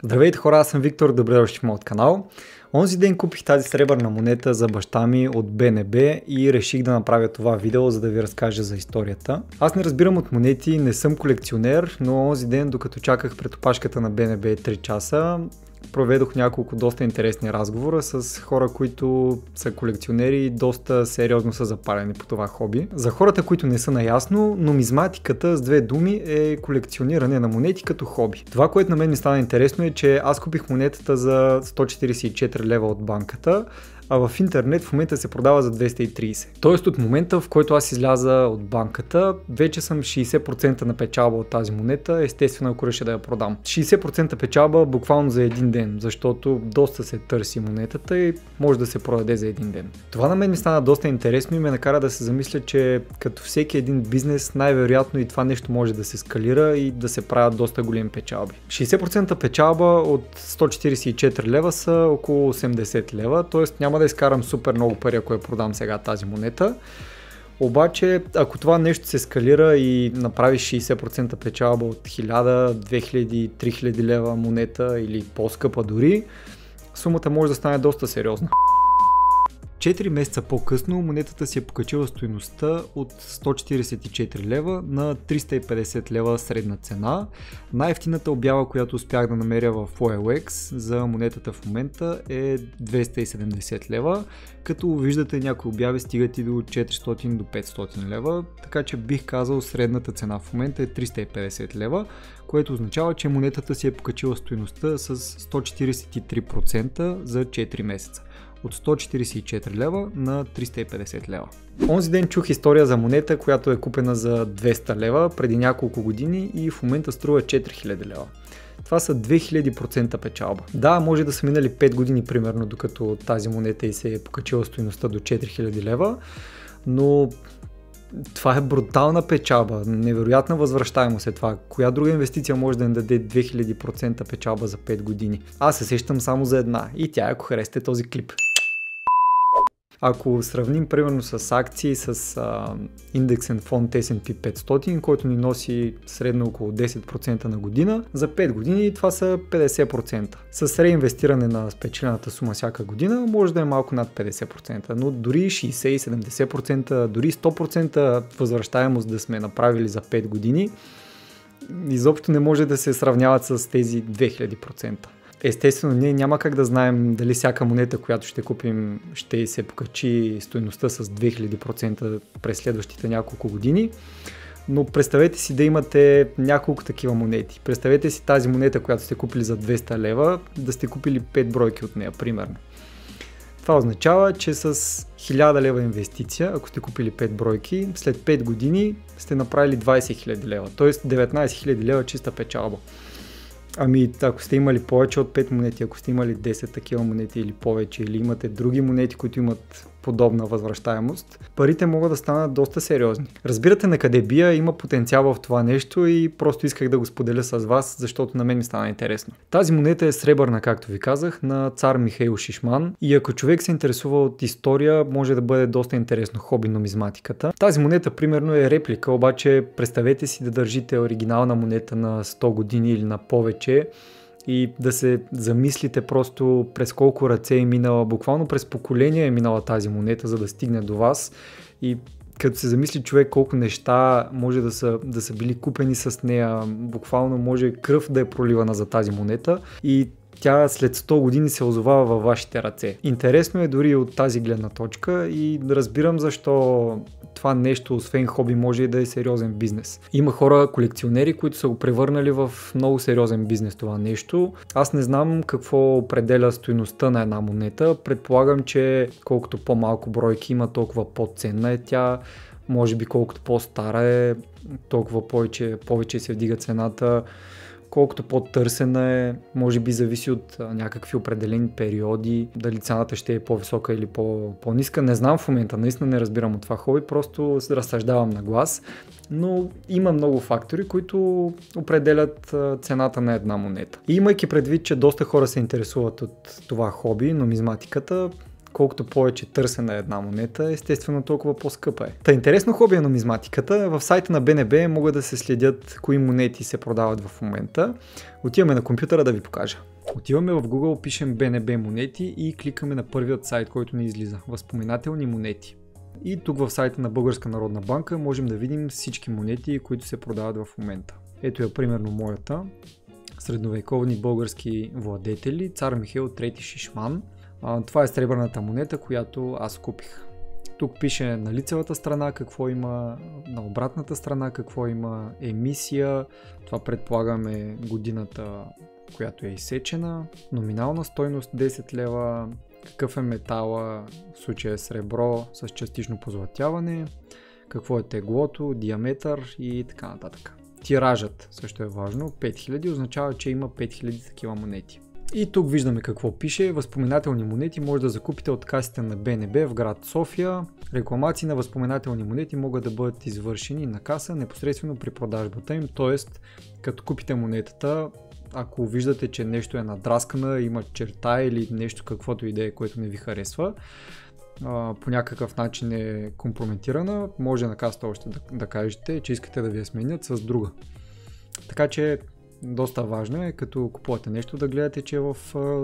Здравейте хора, аз съм Виктор, добре дошли в моят канал. Онзи ден купих тази сребърна монета за баща ми от БНБ и реших да направя това видео, за да ви разкажа за историята. Аз не разбирам от монети, не съм колекционер, но онзи ден, докато чаках пред опашката на БНБ 3 часа, проведох няколко доста интересни разговора с хора, които са колекционери и доста сериозно са запалени по това хоби. За хората, които не са наясно, нумизматиката с две думи е колекциониране на монети като хоби. Това, което на мен ми стана интересно е, че аз купих монетата за 144 лева от банката, а в интернет в момента се продава за 230. Тоест от момента, в който аз изляза от банката, вече съм 60% на печалба от тази монета, естествено ако реша да я продам. 60% печалба буквално за един ден, защото доста се търси монетата и може да се продаде за един ден. Това на мен ми стана доста интересно и ме накара да се замисля, че като всеки един бизнес, най-вероятно и това нещо може да се скалира и да се правят доста големи печалби. 60% печалба от 144 лева са около 80 лева, т.е. няма да изкарам супер много пари, ако я продам сега тази монета. Обаче, ако това нещо се скалира и направиш 60% печалба от 1000, 2000, 3000 лева монета или по-скъпа дори, сумата може да стане доста сериозна. 4 месеца по-късно монетата си е покачила стойността от 144 лева на 350 лева средна цена. Най-евтината обява, която успях да намеря в OLX за монетата в момента е 270 лева, като виждате някои обяви стигат и до 400 до 500 лева, така че бих казал средната цена в момента е 350 лева, което означава, че монетата си е покачила стойността с 143% за 4 месеца. От 144 лева на 350 лева. Онзи ден чух история за монета, която е купена за 200 лева преди няколко години и в момента струва 4000 лева. Това са 2000% печалба. Да, може да са минали 5 години примерно, докато тази монета и се е покачила стойността до 4000 лева, но това е брутална печалба, невероятна възвръщаемост е това. Коя друга инвестиция може да ни даде 2000% печалба за 5 години? Аз се сещам само за една и тя, ако харесате този клип. Ако сравним примерно с акции с индексен фонд S&P 500, който ни носи средно около 10% на година, за 5 години това са 50%. С реинвестиране на спечелената сума всяка година може да е малко над 50%, но дори 60-70%, дори 100% възвръщаемост да сме направили за 5 години, изобщо не може да се сравняват с тези 2000%. Естествено, ние няма как да знаем дали всяка монета, която ще купим, ще се покачи стойността с 2000% през следващите няколко години, но представете си да имате няколко такива монети. Представете си тази монета, която сте купили за 200 лева, да сте купили 5 бройки от нея, примерно. Това означава, че с 1000 лева инвестиция, ако сте купили 5 бройки, след 5 години сте направили 20 000 лева, т.е. 19 000 лева чиста печалба. Ами, ако сте имали повече от 5 монети, ако сте имали 10 такива монети или повече, или имате други монети, които имат подобна възвръщаемост, парите могат да станат доста сериозни. Разбирате на къде бия, има потенциал в това нещо и просто исках да го споделя с вас, защото на мен ми стана интересно. Тази монета е сребърна, както ви казах, на цар Михаил Шишман и ако човек се интересува от история, може да бъде доста интересно хоби нумизматиката. Тази монета примерно е реплика, обаче представете си да държите оригинална монета на 100 години или на повече и да се замислите просто през колко ръце е минала, буквално през поколение е минала тази монета, за да стигне до вас и като се замисли човек колко неща може да са били купени с нея, буквално може кръв да е проливана за тази монета и тя след 100 години се озовава във вашите ръце. Интересно е дори от тази гледна точка и разбирам защо това нещо, освен хоби, може и да е сериозен бизнес. Има хора, колекционери, които са го превърнали в много сериозен бизнес това нещо. Аз не знам какво определя стойността на една монета. Предполагам, че колкото по-малко бройки има, толкова по-ценна е тя. Може би колкото по-стара е, толкова повече се вдига цената. Колкото по-търсена е, може би зависи от някакви определени периоди, дали цената ще е по-висока или по-ниска. Не знам в момента, наистина не разбирам от това хоби, просто разсъждавам на глас, но има много фактори, които определят цената на една монета. И имайки предвид, че доста хора се интересуват от това хоби, нумизматиката, колкото повече търсена една монета, естествено толкова по-скъпа е. Та интересно хоби е нумизматиката. В сайта на БНБ могат да се следят кои монети се продават в момента. Отиваме на компютъра да ви покажа. Отиваме в Google, пишем БНБ монети и кликаме на първият сайт, който ни излиза. Възпоменателни монети. И тук в сайта на Българска народна банка можем да видим всички монети, които се продават в момента. Ето е примерно моята. Средновековни български владетели, цар Михаил III Шишман. Това е сребърната монета, която аз купих. Тук пише на лицевата страна какво има, на обратната страна какво има, емисия, това предполагаме годината, която е изсечена, номинална стойност 10 лева, какъв е метала, в случая сребро с частично позлатяване, какво е теглото, диаметър и така нататък. Тиражът също е важно, 5000 означава, че има 5000 такива монети. И тук виждаме какво пише. Възпоменателни монети може да закупите от касите на БНБ в град София. Рекламации на възпоменателни монети могат да бъдат извършени на каса непосредствено при продажбата им, т.е. като купите монетата, ако виждате, че нещо е надраскана, има черта или нещо каквото и да е, което не ви харесва, по някакъв начин е компрометирана, може на касата още да кажете, че искате да ви я сменят с друга. Така че доста важно е, като купувате нещо, да гледате, че е в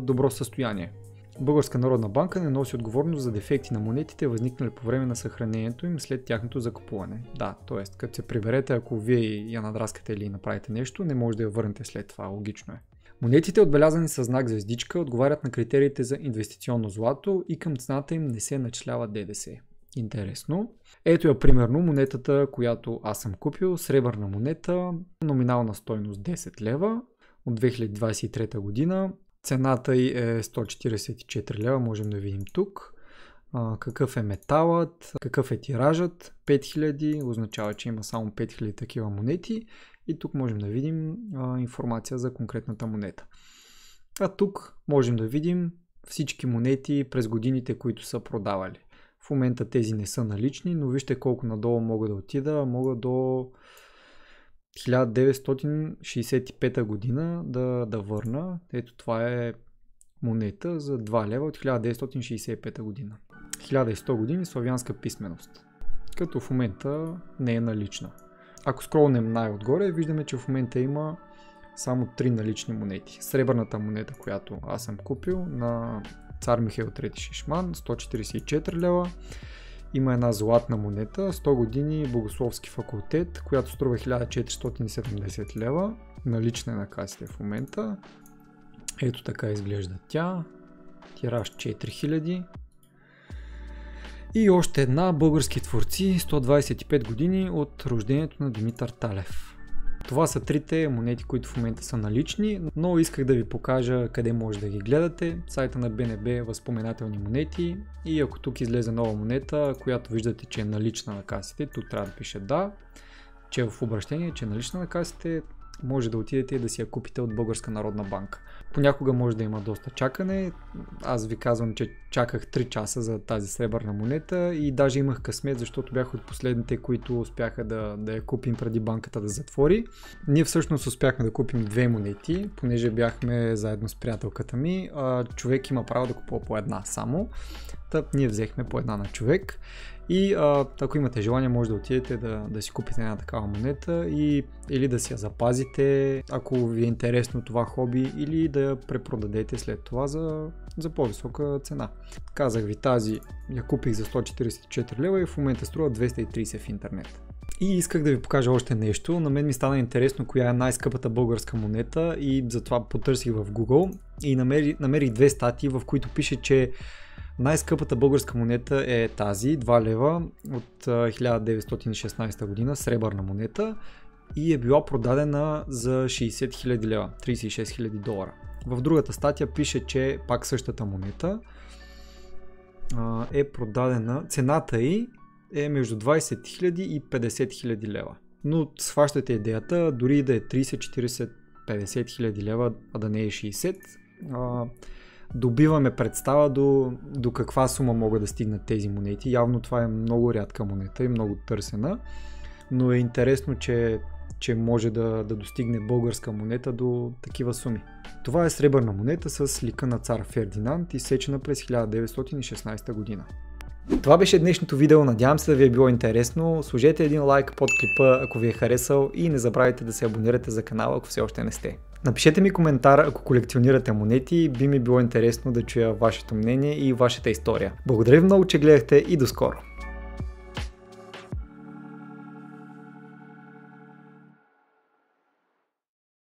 добро състояние. Българска народна банка не носи отговорност за дефекти на монетите, възникнали по време на съхранението им след тяхното закупуване. Да, т.е. като се приберете, ако вие я надраскате или направите нещо, не може да я върнете след това, логично е. Монетите, отбелязани със знак звездичка, отговарят на критериите за инвестиционно злато и към цената им не се начислява ДДС. Интересно. Ето е примерно монетата, която аз съм купил, сребърна монета, номинална стойност 10 лева от 2023 година. Цената й е 144 лева, можем да видим тук. Какъв е металът, какъв е тиражът, 5000, означава, че има само 5000 такива монети. И тук можем да видим информация за конкретната монета. А тук можем да видим всички монети през годините, които са продавали. В момента тези не са налични, но вижте колко надолу мога да отида. Мога до 1965 година да върна. Ето това е монета за 2 лева от 1965 година. 1100 години славянска писменост. Като в момента не е налична. Ако скролнем най-отгоре, виждаме, че в момента има само 3 налични монети. Сребърната монета, която аз съм купил на цар Михаил III Шишман, 144 лева. Има една златна монета, 100 години Богословски факултет, която струва 1470 лева. Налична е на касите в момента. Ето така изглежда тя. Тираж 4000. И още една български творци, 125 години от рождението на Димитър Талев. Това са трите монети, които в момента са налични, но исках да ви покажа къде може да ги гледате. Сайта на БНБ възпоменателни монети и ако тук излезе нова монета, която виждате, че е налична на касите, тук трябва да пише да, че е в обращение, че е налична на касите, може да отидете и да си я купите от Българска народна банка. Понякога може да има доста чакане. Аз ви казвам, че чаках 3 часа за тази сребърна монета и даже имах късмет, защото бях от последните, които успяха да я купим преди банката да затвори. Ние всъщност успяхме да купим 2 монети, понеже бяхме заедно с приятелката ми. Човек има право да купува по една само. Ние взехме по една на човек. И ако имате желание, може да отидете да си купите една такава монета или да си я запазите, ако ви е интересно това хоби, или да я препродадете след това за по-висока цена. Казах ви, тази я купих за 144 лева и в момента струва 230 в интернет. И исках да ви покажа още нещо. На мен ми стана интересно коя е най-скъпата българска монета и затова потърсих в Google и намерих 2 статии, в които пише, че най-скъпата българска монета е тази, 2 лева от 1916 година, сребърна монета и е била продадена за 60 000 лева, 36 000 долара. В другата статия пише, че пак същата монета е продадена, цената й е между 20 000 и 50 000 лева. Но схващате идеята, дори да е 30, 40, 50 000 лева, а да не е 60, добиваме представа до каква сума могат да стигнат тези монети. Явно това е много рядка монета и много търсена, но е интересно, че че може да достигне българска монета до такива суми. Това е сребърна монета с лика на цар Фердинанд, изсечена през 1916 година. Това беше днешното видео, надявам се да ви е било интересно. Сложете един лайк под клипа, ако ви е харесал, и не забравяйте да се абонирате за канала, ако все още не сте. Напишете ми коментар, ако колекционирате монети, би ми било интересно да чуя вашето мнение и вашата история. Благодаря ви много, че гледахте, и до скоро!